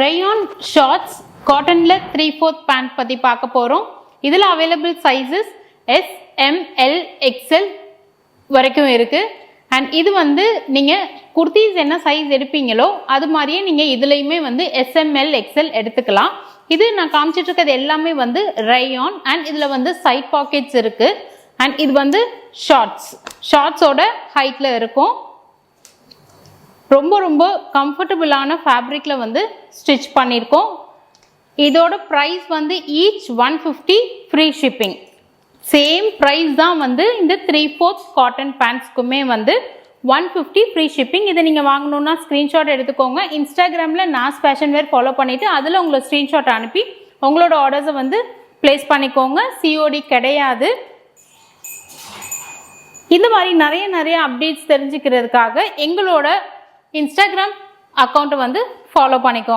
Rayon shorts காட்டன்ல 3/4 pant பத்தி பார்க்க போறோம். இதுல available sizes S, M, L, XL வரைக்கும் இருக்கு. அண்ட் இது வந்து நீங்க குர்த்திஸ் என்ன சைஸ் எடுப்பீங்களோ அது மாதிரியே நீங்க இதுலயுமே வந்து எஸ்எம்எல், எக்ஸ்எல் எடுத்துக்கலாம். இது நான் காமிச்சிட்டு இருக்கிறது எல்லாமே வந்து ரயான் அண்ட் இதுல வந்து சைட் பாக்கெட்ஸ் இருக்கு. அண்ட் இது வந்து ஷார்ட்ஸோட ஹைட்ல இருக்கும். ரொம்ப ரொம்ப கம்ஃபர்டபுளான ஃபேப்ரிக்ல வந்து ஸ்டிச் பண்ணியிருக்கோம். இதோட ப்ரைஸ் வந்து each 150 free shipping. Same price தான் வந்து இந்த 3/4 காட்டன் பேண்ட்ஸ்க்குமே வந்து 150 ஃப்ரீ ஷிப்பிங். இதை நீங்கள் வாங்கணுன்னா ஸ்க்ரீன்ஷாட் எடுத்துக்கோங்க. இன்ஸ்டாகிராமில் நாஸ் ஃபேஷன் வேர் ஃபாலோ பண்ணிவிட்டு அதில் உங்களை ஸ்க்ரீன்ஷாட் அனுப்பி உங்களோட ஆர்டர்ஸை வந்து ப்ளேஸ் பண்ணிக்கோங்க. சிஓடி கிடையாது. இந்த மாதிரி நிறைய அப்டேட்ஸ் தெரிஞ்சுக்கிறதுக்காக எங்களோட இன்ஸ்டாகிராம் அக்கௌண்ட்டை வந்து ஃபாலோ பண்ணிக்கோங்க.